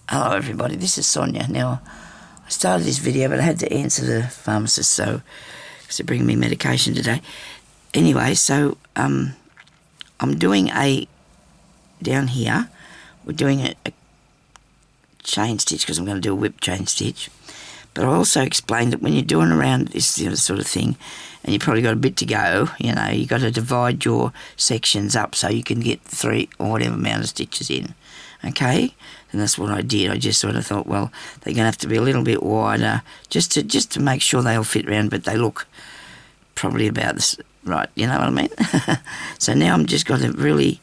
Hello everybody, this is Sonia. Now, I started this video but I had to answer the pharmacist because they're bringing me medication today. Anyway, so I'm doing down here, we're doing a chain stitch because I'm going to do a whip chain stitch. But I also explained that when you're doing around this sort of thing, and you've probably got a bit to go, you've got to divide your sections up so you can get 3 or whatever amount of stitches in. Okay? And that's what I did. I just sort of thought, well, they're going to have to be a little bit wider just to make sure they all fit around, but they look probably about this, right, you know what I mean? So now I've just got a really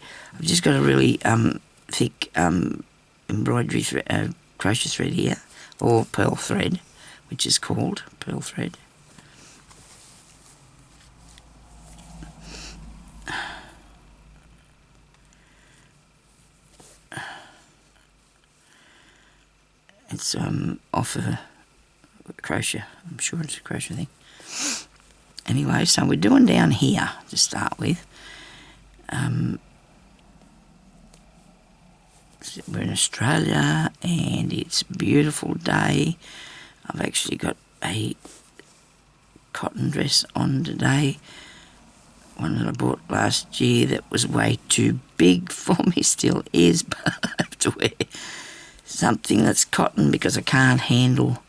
thick embroidery crochet thread here, or pearl thread, which is called pearl thread. It's off of a crochet. I'm sure it's a crochet thing. Anyway, so we're doing down here to start with. We're in Australia and it's a beautiful day. I've actually got a cotton dress on today. One that I bought last year that was way too big for me, still is, but I have to wear something that's cotton because I can't handle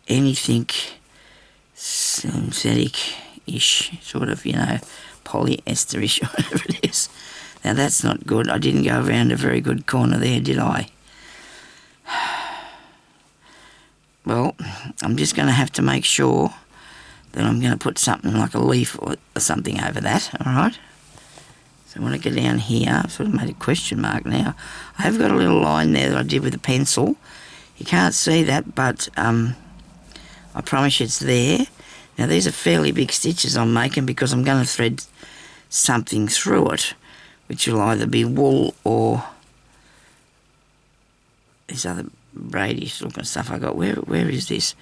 anything synthetic-ish, sort of, polyester-ish, whatever it is. Now that's not good. I didn't go around a very good corner there, did I? Well, I'm just going to have to make sure that I'm going to put something like a leaf or something over that, all right? So when I get down here, I've sort of made a question mark now. I have got a little line there that I did with a pencil. You can't see that, but I promise you it's there. Now these are fairly big stitches I'm making because I'm going to thread something through it, which will either be wool or this other braidish looking stuff I got. Where is this?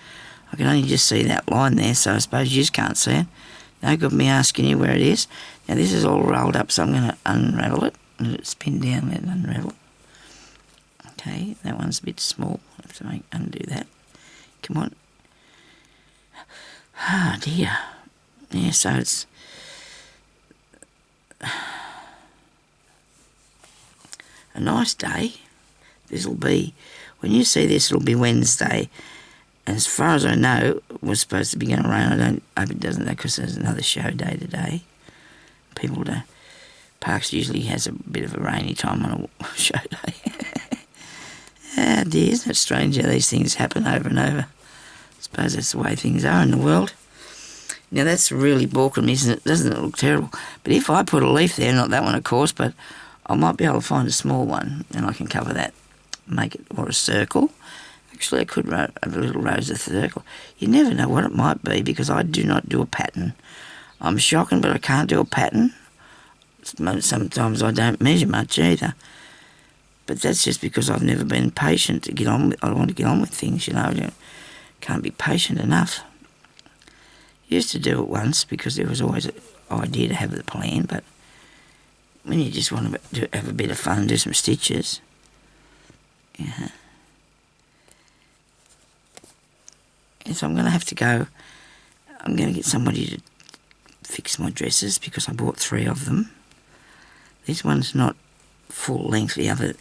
I can only just see that line there, so I suppose you just can't see it. No good me asking you where it is. Now this is all rolled up, so I'm going to unravel it. Let it spin down, let it unravel. Okay, that one's a bit small. I have to undo that. Come on. Ah, dear. Yeah, so it's a nice day. This'll be, when you see this, it'll be Wednesday. And as far as I know, it was supposed to be going to rain. I don't hope it doesn't, though, because there's another show day today. Parks usually has a bit of a rainy time on a show day. Ah, dear, isn't it strange how these things happen over and over? I suppose that's the way things are in the world. Now that's really balking me, isn't it? Doesn't it look terrible? But if I put a leaf there, not that one of course, but I might be able to find a small one and I can cover that, make it, or a circle. Actually, I could have a little rose of circle. You never know what it might be because I do not do a pattern. I'm shocking, but I can't do a pattern. Sometimes I don't measure much either. But that's just because I've never been patient to get on with. I want to get on with things, I can't be patient enough. Used to do it once because there was always an idea to have the plan, but when you just want to have a bit of fun and do some stitches, yeah. And so I'm going to have to go, I'm going to get somebody to fix my dresses because I bought 3 of them. This one's not full length, the other,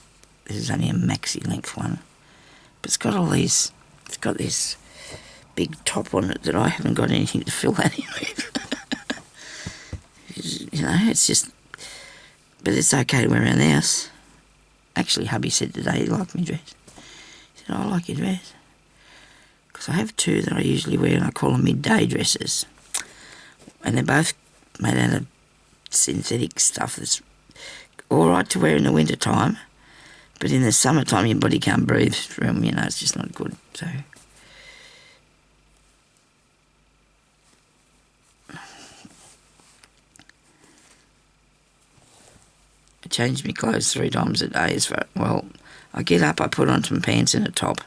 this is only a maxi length one. But it's got all these, it's got this big top on it that I haven't got anything to fill that in with. It's just, but it's okay to wear around the house. Actually, hubby said today he liked my dress. He said, I like your dress. Because I have 2 that I usually wear and I call them midday dresses. And they're both made out of synthetic stuff that's all right to wear in the winter time, but in the summertime your body can't breathe through them, it's just not good. So I change my clothes 3 times a day. I get up, I put on some pants and a top.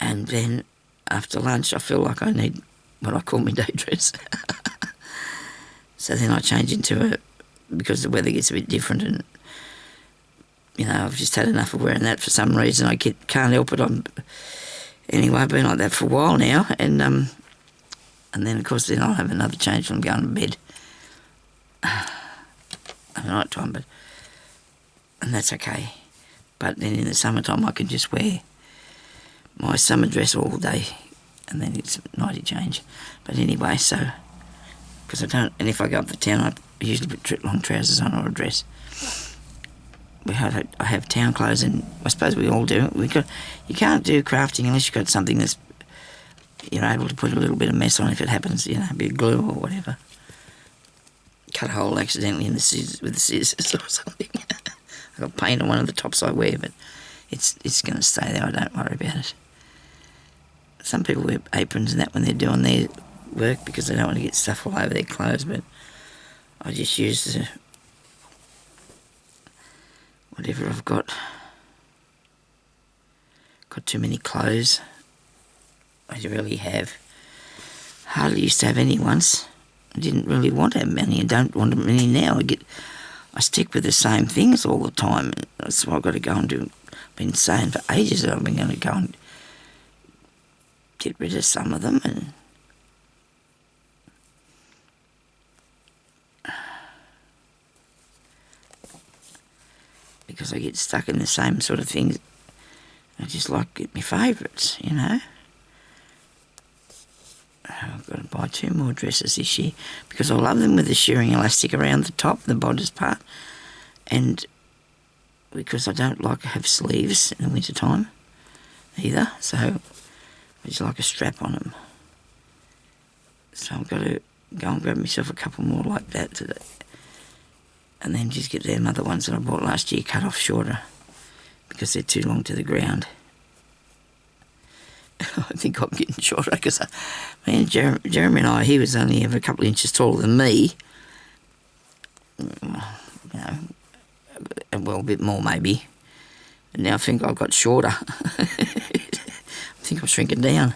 And then after lunch, I feel like I need what I call my day dress. So then I change into because the weather gets a bit different and you know, I've just had enough of wearing that for some reason. I can't help it. Anyway, I've been like that for a while now, and then of course then I'll have another change when I'm going to bed at night time, and that's okay. But then in the summertime I can just wear my summer dress all day, and then it's a nighty change. But anyway, so because I don't, and if I go up to town, I usually put long trousers on or a dress. I have town clothes, and I suppose we all do. You can't do crafting unless you've got something that's you're able to put a little bit of mess on if it happens, you know, a bit of glue or whatever. Cut a hole accidentally in the scissors with the scissors or something. I've got paint on one of the tops I wear, but it's going to stay there. I don't worry about it. Some people wear aprons and that when they're doing their work because they don't want to get stuff all over their clothes, but I just use whatever I've got. Got too many clothes. I really have. Hardly used to have any once. I didn't really want to have many. I don't want many now. I stick with the same things all the time. That's why I've got to go and do. I've been saying for ages that I've been going to go and get rid of some of them, and because I get stuck in the same sort of things. I just like to get my favourites, you know. I've got to buy 2 more dresses this year because I love them with the shirring elastic around the top, the bodice part, and because I don't like to have sleeves in the winter time either, so I just like a strap on them. So I've got to go and grab myself a couple more like that today, and then just get them other ones that I bought last year cut off shorter because they're too long to the ground. I think I'm getting shorter because Jeremy and I, he was only ever a couple of inches taller than me. You know, well, a bit more maybe. And now I think I've got shorter. I think I'm shrinking down.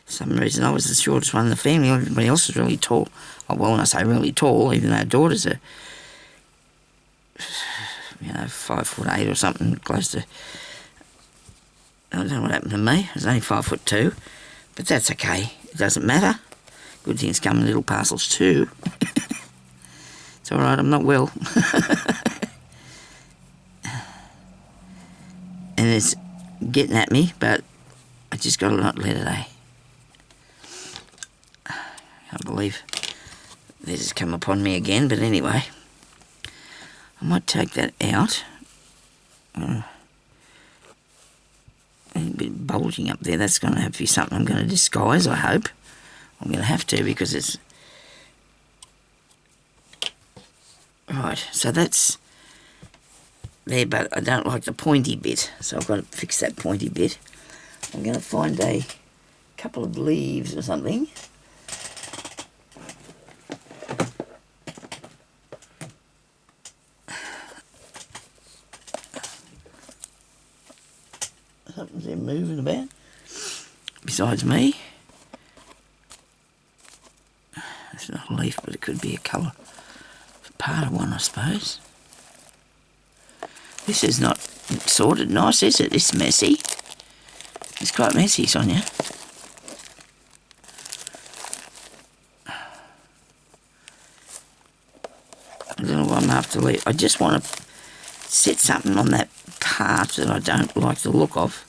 For some reason I was the shortest one in the family. Everybody else is really tall. Oh, well, when I say really tall, even though our daughters are 5'8" or something, close to. I don't know what happened to me. I was only 5'2", but that's okay. It doesn't matter. Good things come in little parcels too. It's all right. I'm not well, and it's getting at me, but I just got to not let it. I can't believe this has come upon me again. But anyway, I might take that out. A bit bulging up there. That's going to have to be something I'm going to disguise, I hope. I'm going to have to because it's... Right, so that's there, but I don't like the pointy bit, so I've got to fix that pointy bit. I'm going to find a couple of leaves or something. Something's there moving about besides me. It's not a leaf, but it could be a colour. Part of one, I suppose. This is not sorted nice, is it? It's messy. It's quite messy, Sonia. I don't know what I'm after. I just want to set something on that part that I don't like the look of.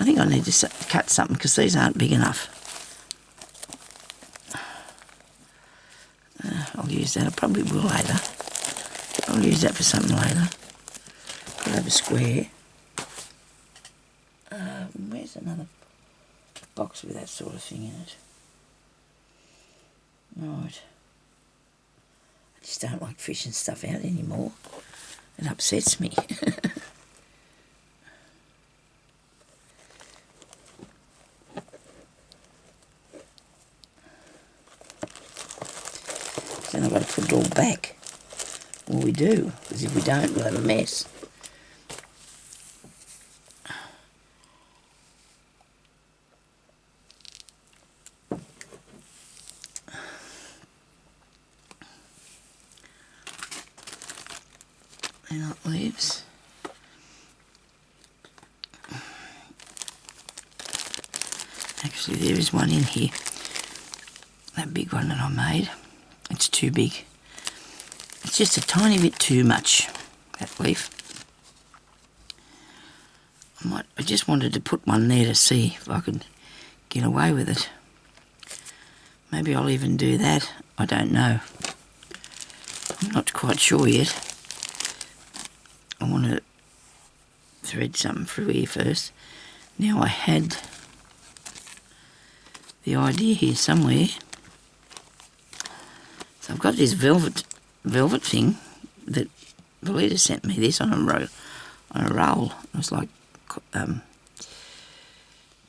I think I need to cut something because these aren't big enough. I'll use that. I probably will later. I'll use that for something later. Could have a square. Where's another box with that sort of thing in it? Right. I just don't like fishing stuff out anymore. It upsets me. Then I've got to put it all back. Well, we do, because if we don't, we'll have a mess. they're not leaves. Actually, there is one in here. That big one that I made. It's too big. It's just a tiny bit too much, that leaf. I just wanted to put one there to see if I could get away with it. Maybe I'll even do that. I don't know. I'm not quite sure yet. I want to thread something through here first. Now I had the idea here somewhere. So I've got this velvet thing that Valita sent me this on a roll. It was like, but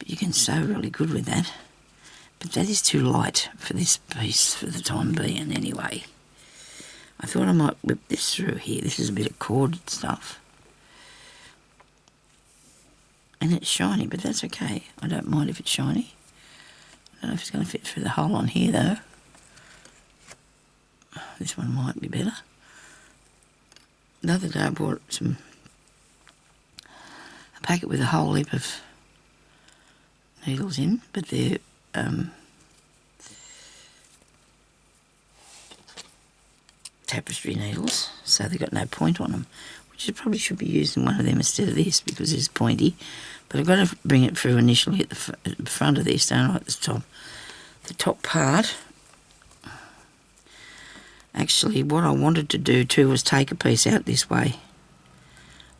you can sew really good with that. But that is too light for this piece for the time being anyway. I thought I might whip this through here. This is a bit of cord stuff. And it's shiny, but that's okay. I don't mind if it's shiny. I don't know if it's going to fit through the hole on here though. This one might be better. The other day I bought a packet with a whole heap of needles in, but they're tapestry needles, so they've got no point on them, which I probably should be using one of them instead of this because it's pointy. But I've got to bring it through initially at the front of this, don't I, at the top part. Actually, what I wanted to do too was take a piece out this way.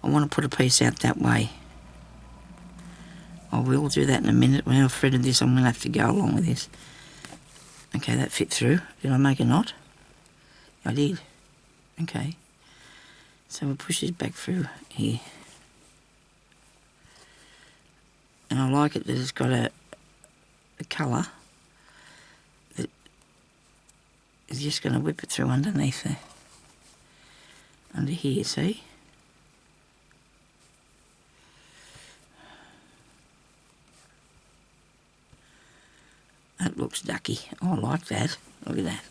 I want to put a piece out that way. I will do that in a minute. When I've threaded this, I'm going to have to go along with this. Okay, that fit through. Did I make a knot? I did. Okay. So we'll push this back through here. And I like it that it's got a colour that is just going to whip it through underneath there. Under here, see? That looks ducky. I like that. Look at that.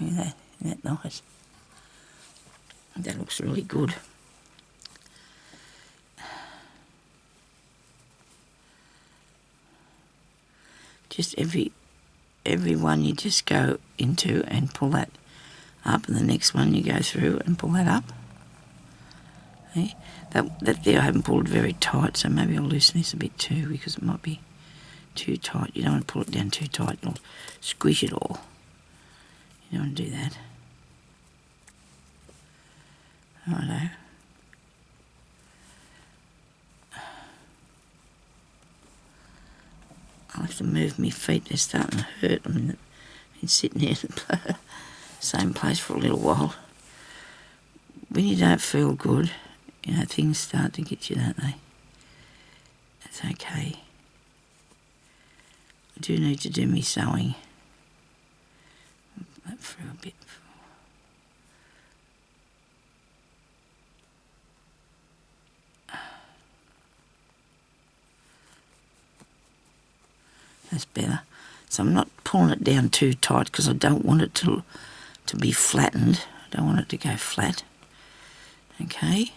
Look at that. Isn't that nice? That looks really good. Just every one you just go into and pull that up, and the next one you go through and pull that up. See? That there I haven't pulled very tight, so maybe I'll loosen this a bit too because it might be too tight. You don't want to pull it down too tight, it'll squish it all. You don't want to do that. Righto. I'll have to move my feet, they're starting to hurt. I've been sitting here in the same place for a little while. When you don't feel good, you know, things start to get you, don't they? That's okay. I do need to do me sewing. That through a bit. That's better. So I'm not pulling it down too tight because I don't want it to be flattened. I don't want it to go flat. Okay.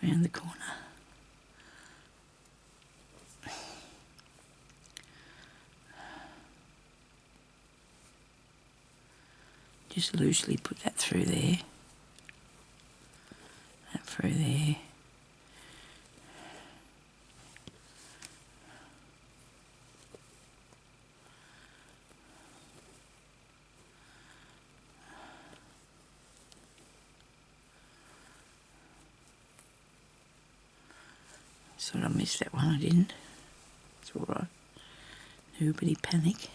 Around the corner. Just loosely put that through there. That through there. Sort of missed that one, I didn't. It's alright. Nobody panic.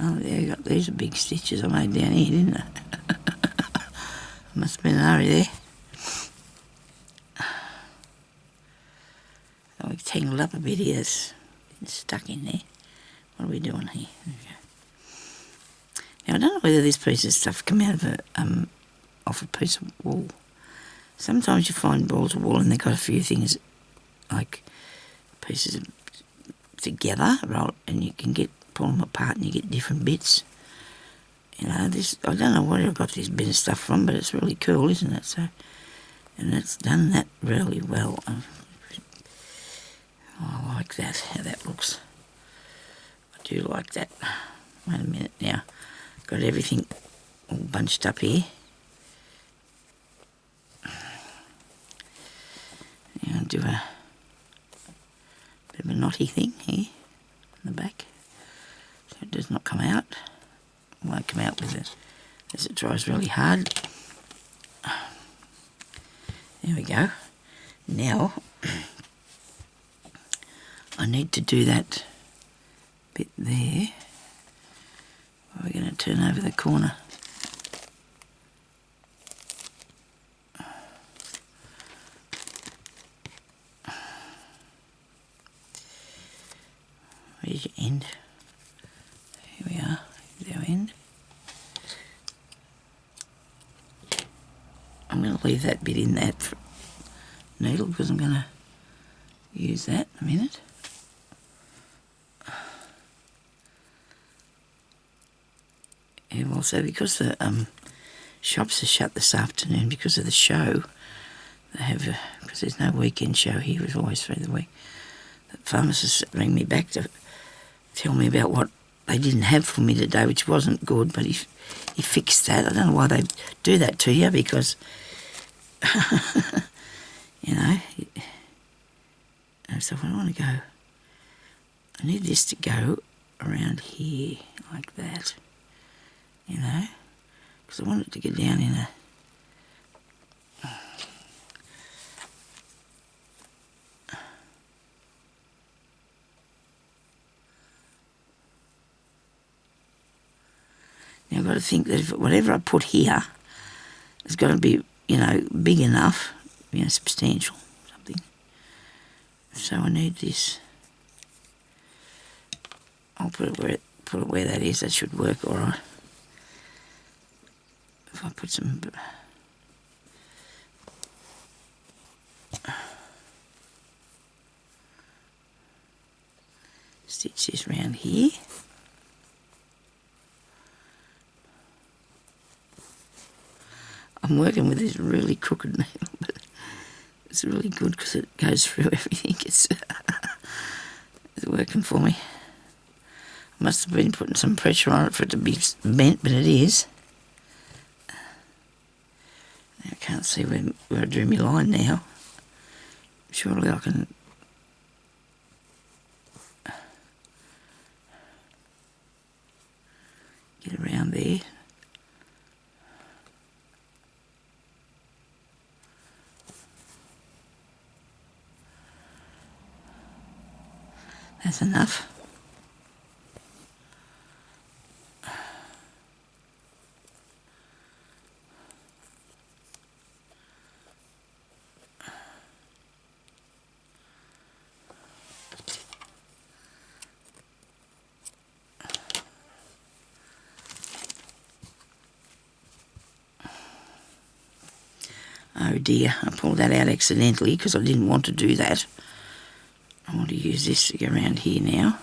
Oh, there you got these are big stitches I made down here, didn't I? Must have been a hurry there. Oh, it's tangled up a bit here. It's stuck in there. What are we doing here? There we go. Now I don't know whether this piece of stuff come out of off a piece of wool. Sometimes you find balls of wool and they've got a few things like pieces of together, and you can pull them apart and you get different bits. You know, this, I don't know where I got this bit of stuff from, but it's really cool, isn't it? So, and it's done that really well. I like that, how that looks. I do like that. Wait a minute now. Got everything all bunched up here. Now I'll do a bit of a knotty thing here on the back, so it does not come out. It won't come out with it as it dries really hard. There we go. Now I need to do that bit there. We're going to turn over the corner. Where's your end? Here we are, here's our end. I'm going to leave that bit in that needle because I'm going to use that in a minute. Yeah, also because the shops are shut this afternoon because of the show, they have, because there's no weekend show here, it's always through the week. The pharmacist rang me back to tell me about what they didn't have for me today, which wasn't good, but he fixed that. I don't know why they do that to you, because, you know, so I want to go, I need this to go around here, like that, you know, because I want it to get down in a, now I've got to think that if whatever I put here has got to be, you know, big enough, you know, substantial, something. So I need this. I'll put it where that is. That should work all right. If I put some stitch this round here. I'm working with this really crooked needle, but it's really good because it goes through everything. It's working for me. I must have been putting some pressure on it for it to be bent, but it is. Now I can't see where I drew my line now. Surely I can get around there. That's enough. Oh dear, I pulled that out accidentally because I didn't want to do that. I want to use this to go around here now.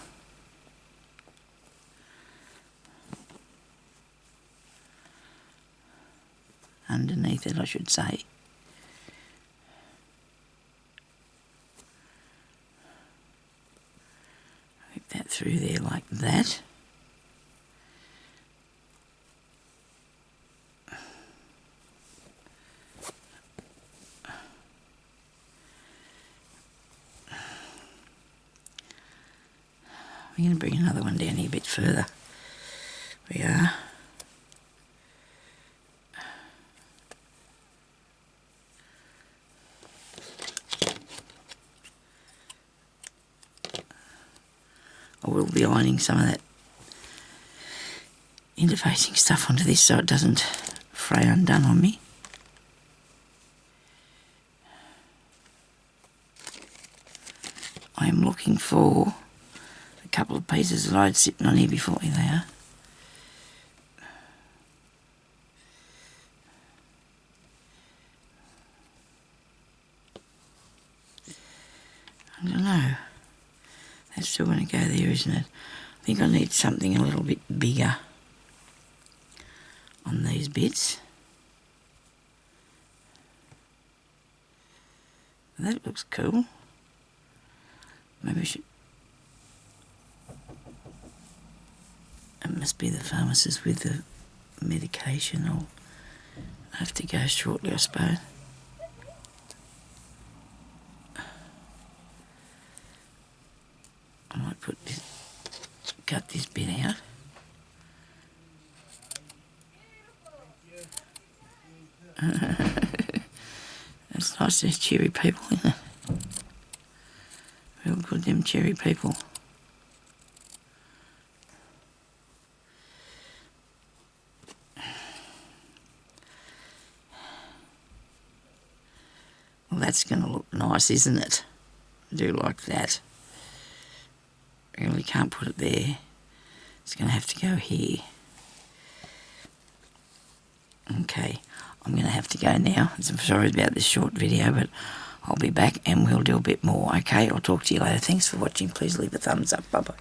Underneath it, I should say. Whip that through there like that. I'm going to bring another one down here a bit further. We are. I will be ironing some of that interfacing stuff onto this so it doesn't fray undone on me. I am looking for a couple of pieces that I had sitting on here before. Here they are. I don't know. That's still going to go there, isn't it? I think I need something a little bit bigger on these bits. That looks cool. Maybe I should... It must be the pharmacist with the medication. I'll have to go shortly, I suppose. I might cut this bit out. That's nice, there's cheery people, isn't it? Real good, them cheery people. Well, that's going to look nice, isn't it? I do like that. Really can't put it there. It's going to have to go here. Okay, I'm going to have to go now. I'm sorry about this short video, but I'll be back and we'll do a bit more. Okay, I'll talk to you later. Thanks for watching. Please leave a thumbs up. Bye-bye.